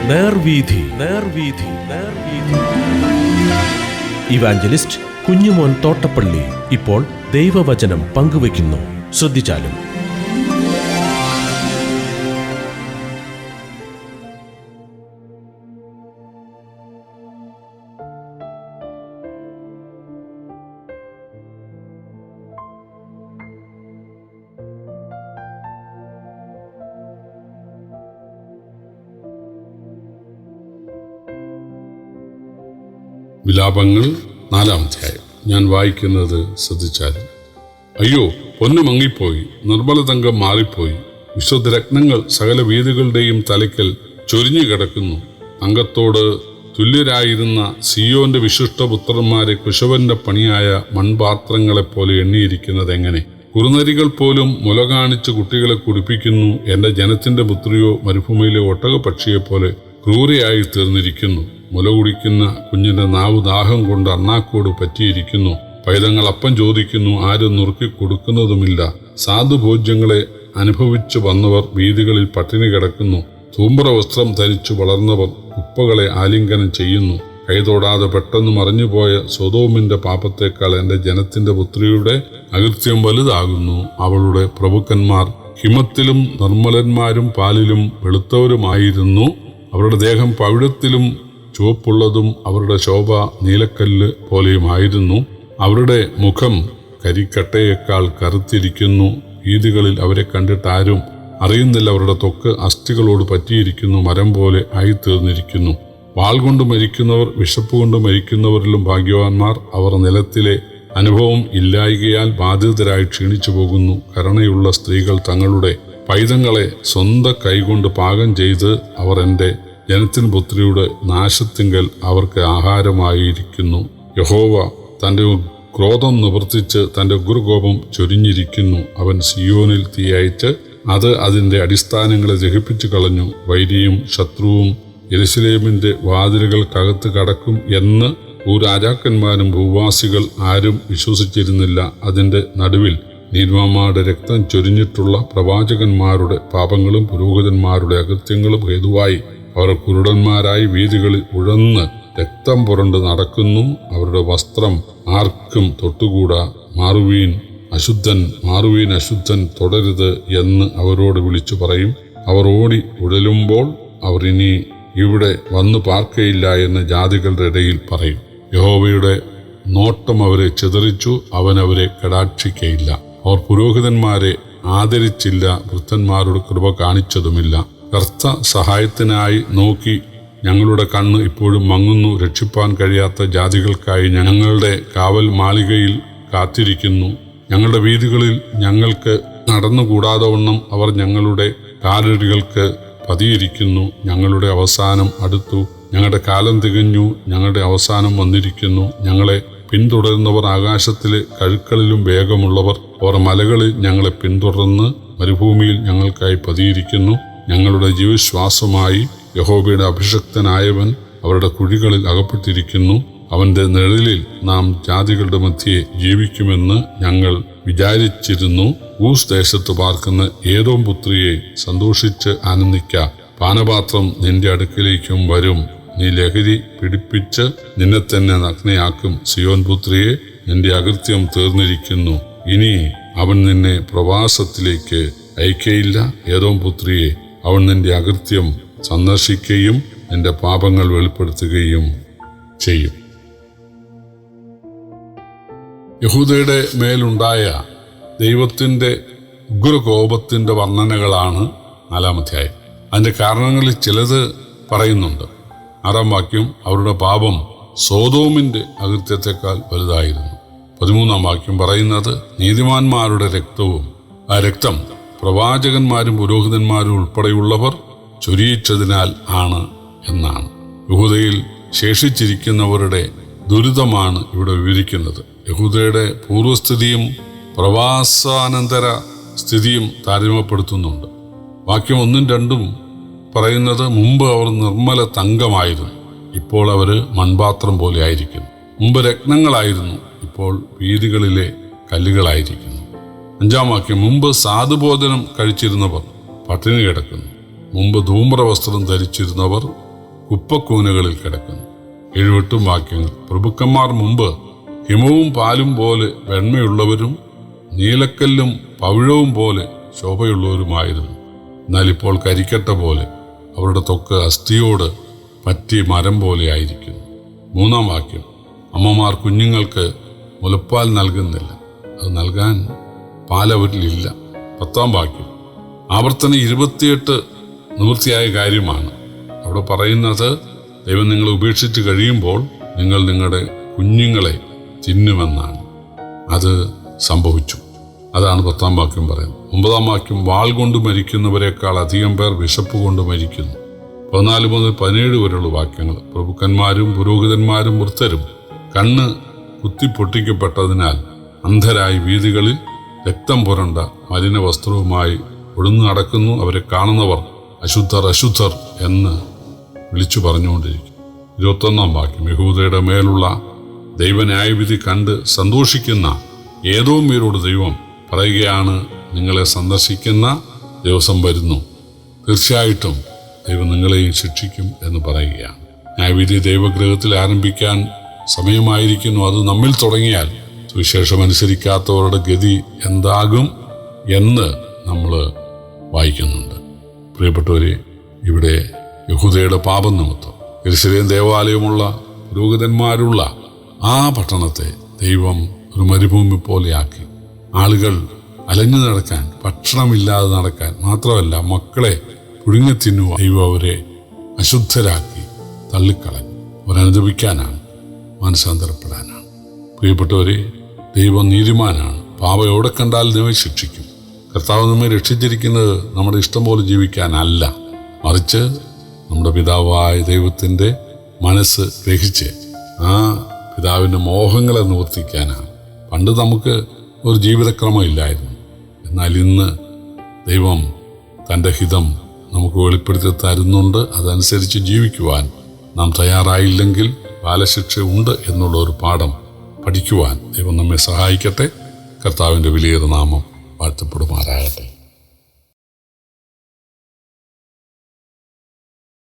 നേർവീഥി, നേർവീഥി, നേർവീഥി. Evangelist Kunjumon Thottappally ഇപ്പോൾ ദൈവവചനം പങ്കുവയ്ക്കുന്നു. ശ്രദ്ധിച്ചാലും. വിലാപങ്ങൾ 4-ാം അധ്യായം. ഞാൻ വായിക്കുന്നത് ശ്രദ്ധിച്ചാലും. അയ്യോ, പൊന്നു മങ്ങിപ്പോയി, നിർമ്മല തങ്കം മാറിപ്പോയി, വിശുദ്ധ രത്നങ്ങൾ സകല വീഥികളുടെയും തലയ്ക്കൽ ചൊരിഞ്ഞു കിടക്കുന്നു. തങ്കത്തോട് തുല്യരായിരുന്ന സിയോന്റെ വിശിഷ്ടപുത്രന്മാരെ കുശവന്റെ പണിയായ മൺപാത്രങ്ങളെപ്പോലെ എണ്ണിയിരിക്കുന്നത് എങ്ങനെ? കുറുനരികൾ പോലും മുല കാണിച്ച് കുട്ടികളെ കുടിപ്പിക്കുന്നു. എന്റെ ജനത്തിന്റെ പുത്രിയോ മരുഭൂമിയിലെ ഒട്ടകപക്ഷിയെപ്പോലെ ക്രൂരയായി തീർന്നിരിക്കുന്നു. മുല കുടിക്കുന്ന കുഞ്ഞിന്റെ നാവ് ദാഹം കൊണ്ട് അണ്ണാക്കോട് പറ്റിയിരിക്കുന്നു. പൈതങ്ങൾ അപ്പം ചോദിക്കുന്നു, ആരും നുറുക്കി കൊടുക്കുന്നതുമില്ല. സാധുഭോജ്യങ്ങളെ അനുഭവിച്ചു വന്നവർ വീഥികളിൽ പട്ടിണി കിടക്കുന്നു. തൂമ്പ്ര വസ്ത്രം ധരിച്ചു വളർന്നവർ കുപ്പകളെ ആലിംഗനം ചെയ്യുന്നു. കൈതൊടാതെ പെട്ടെന്ന് മറിഞ്ഞുപോയ സൊദോമിന്റെ പാപത്തേക്കാൾ എന്റെ ജനത്തിന്റെ പുത്രിയുടെ അകൃത്യം വലുതാകുന്നു. അവളുടെ പ്രഭുക്കന്മാർ ഹിമത്തിലും നിർമ്മലന്മാരും പാലിലും വെളുത്തവരുമായിരുന്നു. അവരുടെ ദേഹം പവിഴത്തിലും ചുവപ്പുള്ളതും അവരുടെ ശോഭ നീലക്കല്ല് പോലെയുമായിരുന്നു. അവരുടെ മുഖം കരിക്കട്ടയേക്കാൾ കറുത്തിരിക്കുന്നു. വീഥികളിൽ അവരെ കണ്ടിട്ട് ആരും അറിയുന്നില്ല. അവരുടെ ത്വക്ക് അസ്ഥികളോട് പറ്റിയിരിക്കുന്നു, മരം പോലെ ആയിത്തീർന്നിരിക്കുന്നു. വാൾ കൊണ്ട് മരിക്കുന്നവർ വിശപ്പ് കൊണ്ട് മരിക്കുന്നവരിലും ഭാഗ്യവാന്മാർ. അവർ നിലത്തിലെ അനുഭവം ഇല്ലായികയാൽ ബാധിതരായി ക്ഷീണിച്ചു പോകുന്നു. കരുണയുള്ള സ്ത്രീകൾ തങ്ങളുടെ പൈതങ്ങളെ സ്വന്തം കൈകൊണ്ട് പാകം ചെയ്ത് അവർ എൻ്റെ ജനത്തിന് പുത്രിയുടെ നാശത്തിങ്കൽ അവർക്ക് ആഹാരമായിരിക്കുന്നു. യഹോവ തൻ്റെ ക്രോധം നിവർത്തിച്ച് തൻ്റെ ഉഗ്രകോപം ചൊരിഞ്ഞിരിക്കുന്നു. അവൻ സിയോനിൽ തീയയച്ച് അത് അതിൻ്റെ അടിസ്ഥാനങ്ങളെ ദഹിപ്പിച്ചു കളഞ്ഞു. വൈരിയും ശത്രുവും യെരൂശലേമിൻ്റെ വാതിലുകൾക്കകത്ത് കടക്കും എന്ന് ഭൂരാജാക്കന്മാരും ഭൂവാസികൾ ആരും വിശ്വസിച്ചിരുന്നില്ല. അതിൻ്റെ നടുവിൽ നീതിമാന്മാരുടെ രക്തം ചൊരിഞ്ഞിട്ടുള്ള പ്രവാചകന്മാരുടെ പാപങ്ങളും പുരോഹിതന്മാരുടെ അകൃത്യങ്ങളും ഹേതുവായി അവർ കുരുടന്മാരായി വീഥികളിൽ ഉഴന്ന് രക്തം പുരണ്ട് നടക്കുന്നു. അവരുടെ വസ്ത്രം ആർക്കും തൊട്ടുകൂടാ. മാറുവീൻ അശുദ്ധൻ, മാറുവീൻ അശുദ്ധൻ, തുടരുത് എന്ന് അവരോട് വിളിച്ചു പറയും. അവർ ഓടി ഉഴലുമ്പോൾ അവർ ഇനി ഇവിടെ വന്നു പാർക്കയില്ല എന്ന് ജാതികളുടെ ഇടയിൽ പറയും. യഹോവയുടെ നോട്ടം അവരെ ചിതറിച്ചു, അവൻ അവരെ കടാക്ഷിക്കയില്ല. അവർ പുരോഹിതന്മാരെ ആദരിച്ചില്ല, വൃദ്ധന്മാരോട് കൃപ കാണിച്ചതുമില്ല. കർത്ത സഹായത്തിനായി നോക്കി ഞങ്ങളുടെ കണ്ണ് ഇപ്പോഴും മങ്ങുന്നു. രക്ഷിപ്പാൻ കഴിയാത്ത ജാതികൾക്കായി ഞങ്ങളുടെ കാവൽ മാളികയിൽ കാത്തിരിക്കുന്നു. ഞങ്ങളുടെ വീഥികളിൽ ഞങ്ങൾക്ക് നടന്നുകൂടാതെ വണ്ണം അവർ ഞങ്ങളുടെ കാലടികൾക്ക് പതിയിരിക്കുന്നു. ഞങ്ങളുടെ അവസാനം അടുത്തു, ഞങ്ങളുടെ കാലം തികഞ്ഞു, ഞങ്ങളുടെ അവസാനം വന്നിരിക്കുന്നു. ഞങ്ങളെ പിന്തുടരുന്നവർ ആകാശത്തിലെ കഴുക്കളിലും വേഗമുള്ളവർ. അവർ മലകളിൽ ഞങ്ങളെ പിന്തുടർന്ന് മരുഭൂമിയിൽ ഞങ്ങൾക്കായി പതിയിരിക്കുന്നു. ഞങ്ങളുടെ ജീവശ്വാസമായി യഹോവയുടെ അഭിഷക്തനായവൻ അവരുടെ കുഴികളിൽ അകപ്പെട്ടിരിക്കുന്നു. അവന്റെ നിഴലിൽ നാം ജാതികളുടെ മധ്യേ ജീവിക്കുമെന്ന് ഞങ്ങൾ വിചാരിച്ചിരുന്നു. ഊസ് ദേശത്ത് പാർക്കുന്ന ഏദോം പുത്രിയെ സന്തോഷിച്ച് ആനന്ദിക്ക. പാനപാത്രം നിന്റെ അടുക്കിലേക്കും വരും. നീ ലഹരി പിടിപ്പിച്ച് നിന്നെ തന്നെ നഗ്നയാക്കും. സിയോൻ പുത്രിയെ, നിന്റെ അകൃത്യം തീർന്നിരിക്കുന്നു. ഇനി അവൻ നിന്നെ പ്രവാസത്തിലേക്ക് അയക്കയില്ല. ഏദോം പുത്രിയെ, അവൻ നിന്റെ അകൃത്യം സന്ദർശിക്കുകയും നിന്റെ പാപങ്ങൾ വെളിപ്പെടുത്തുകയും ചെയ്യും. യഹൂദയുടെ മേലുണ്ടായ ദൈവത്തിൻ്റെ ഉഗ്രകോപത്തിൻ്റെ വർണ്ണനകളാണ് 4-ാം അധ്യായം. അതിൻ്റെ കാരണങ്ങളിൽ ചിലത് പറയുന്നുണ്ട്. 6-ാം വാക്യം, അവരുടെ പാപം സോദോമിൻ്റെ അകൃത്യത്തെക്കാൾ വലുതായിരുന്നു. 13-ാം വാക്യം പറയുന്നത് നീതിമാന്മാരുടെ രക്തവും ആ രക്തം പ്രവാചകന്മാരും പുരോഹിതന്മാരും ഉൾപ്പെടെയുള്ളവർ ചൊരിയിച്ചതിനാൽ ആണ് എന്നാണ്. യഹൂദയിൽ ശേഷിച്ചിരിക്കുന്നവരുടെ ദുരിതമാണ് ഇവിടെ വിവരിക്കുന്നത്. യഹൂദയുടെ പൂർവ്വസ്ഥിതിയും പ്രവാസാനന്തര സ്ഥിതിയും താരതമ്യപ്പെടുത്തുന്നുണ്ട്. വാക്യം 1-2 പറയുന്നത് മുമ്പ് അവർ നിർമ്മല തങ്കമായിരുന്നു, ഇപ്പോൾ അവർ മൺപാത്രം പോലെ ആയിരിക്കുന്നു. മുമ്പ് രത്നങ്ങളായിരുന്നു, ഇപ്പോൾ വീഥികളിലെ കല്ലുകളായിരിക്കുന്നു. 5-ാം വാക്യം, മുമ്പ് സാധുഭോജനം കഴിച്ചിരുന്നവർ പട്ടിണി കിടക്കുന്നു. മുമ്പ് ധൂമ്രവസ്ത്രം ധരിച്ചിരുന്നവർ കുപ്പക്കൂനകളിൽ കിടക്കുന്നു. 7-8 വാക്യങ്ങൾ. പ്രഭുക്കന്മാർ മുമ്പ് ഹിമവും പാലും പോലെ വെണ്മയുള്ളവരും നീലക്കല്ലും പവിഴവും പോലെ ശോഭയുള്ളവരുമായിരുന്നു. എന്നാൽ ഇപ്പോൾ കരിക്കട്ട പോലെ അവരുടെ ത്വക്ക് അസ്ഥിയോട് പറ്റി മരം പോലെ ആയിരിക്കുന്നു. 3 വാക്യം. അമ്മമാർ കുഞ്ഞുങ്ങൾക്ക് മുലപ്പാൽ നൽകുന്നില്ല, അത് നൽകാൻ പാലവരിലില്ല. 10 വാക്യം. ആവർത്തനം 28 നിവൃത്തിയായ കാര്യമാണ്. അവിടെ പറയുന്നത്, ദൈവം നിങ്ങളെ ഉപേക്ഷിച്ച് കഴിയുമ്പോൾ നിങ്ങൾ നിങ്ങളുടെ കുഞ്ഞുങ്ങളെ തിന്നുമെന്നാണ്. അത് സംഭവിച്ചു. അതാണ് 10 വാക്യം പറയുന്നത്. 9 വാക്യം. വാൾ കൊണ്ട് മരിക്കുന്നവരെക്കാൾ അധികം പേർ വിശപ്പ് കൊണ്ട് മരിക്കുന്നു. 14 മുതൽ 17 വരെയുള്ള വാക്യങ്ങൾ. പ്രഭുക്കന്മാരും പുരോഹിതന്മാരും വൃദ്ധരും കണ്ണ് കുത്തിപ്പൊട്ടിക്കപ്പെട്ടതിനാൽ അന്ധരായി വീഥികളിൽ രക്തം പുരണ്ട മലിന വസ്ത്രവുമായി ഒളിഞ്ഞു നടക്കുന്നു. അവരെ കാണുന്നവർ അശുദ്ധർ അശുദ്ധർ എന്ന് വിളിച്ചു പറഞ്ഞുകൊണ്ടിരിക്കും. 21 വാക്യം. യഹൂദയുടെ മേലുള്ള ദൈവന്യായവിധി കണ്ട് സന്തോഷിക്കുന്ന ഏദോമ്യരോട് ദൈവം പറയുകയാണ്, നിങ്ങളെ സന്ദർശിക്കുന്ന ദിവസം വരുന്നു, തീർച്ചയായിട്ടും ദൈവം നിങ്ങളെയും ശിക്ഷിക്കും എന്ന് പറയുകയാണ്. ന്യായവിധി ദൈവഗൃഹത്തിൽ ആരംഭിക്കാൻ സമയമായിരിക്കുന്നു. അത് നമ്മിൽ തുടങ്ങിയാൽ സുവിശേഷം അനുസരിക്കാത്തവരുടെ ഗതി എന്താകും എന്ന് നമ്മൾ വായിക്കുന്നുണ്ട്. പ്രിയപ്പെട്ടവരെ, ഇവിടെ യഹൂദയുടെ പാപം നിമിത്തം യെരൂശലേം ദേവാലയമുള്ള പുരോഹിതന്മാരുള്ള ആ പട്ടണത്തെ ദൈവം ഒരു മരുഭൂമി പോലെയാക്കി. ആളുകൾ അലഞ്ഞു നടക്കാൻ, ഭക്ഷണമില്ലാതെ നടക്കാൻ, മാത്രമല്ല മക്കളെ പുഴുങ്ങി തിന്നുവാൻ ദൈവം അവരെ അശുദ്ധരാക്കി തള്ളിക്കളഞ്ഞു. അവരനുഭവിക്കാനാണ്, മാനസാന്തരപ്പെടാനാണ്. പ്രിയപ്പെട്ടവരെ, ദൈവം നീതിമാനാണ്. പാപം എവിടെ കണ്ടാൽ നമ്മെ ശിക്ഷിക്കും. കർത്താവ് നമ്മെ രക്ഷിച്ചിരിക്കുന്നത് നമ്മുടെ ഇഷ്ടം പോലെ ജീവിക്കാനല്ല, മറിച്ച് നമ്മുടെ പിതാവായ ദൈവത്തിൻ്റെ മനസ്സ് ഗ്രഹിച്ച് ആ പിതാവിൻ്റെ മോഹങ്ങളെ നിവർത്തിക്കാനാണ്. പണ്ട് നമുക്ക് ഒരു ജീവിതക്രമം ഇല്ലായിരുന്നു. എന്നാൽ ഇന്ന് ദൈവം തൻ്റെ ഹിതം നമുക്ക് വെളിപ്പെടുത്തി തരുന്നുണ്ട്. അതനുസരിച്ച് ജീവിക്കുവാൻ നാം തയ്യാറായില്ലെങ്കിൽ ബാലശിക്ഷ ഉണ്ട് എന്നുള്ള ഒരു പാഠം പഠിക്കുവാൻ ദൈവം നമ്മെ സഹായിക്കട്ടെ. കർത്താവിൻ്റെ വലിയ നാമം വാഴ്ത്തപ്പെടുമാറാകട്ടെ.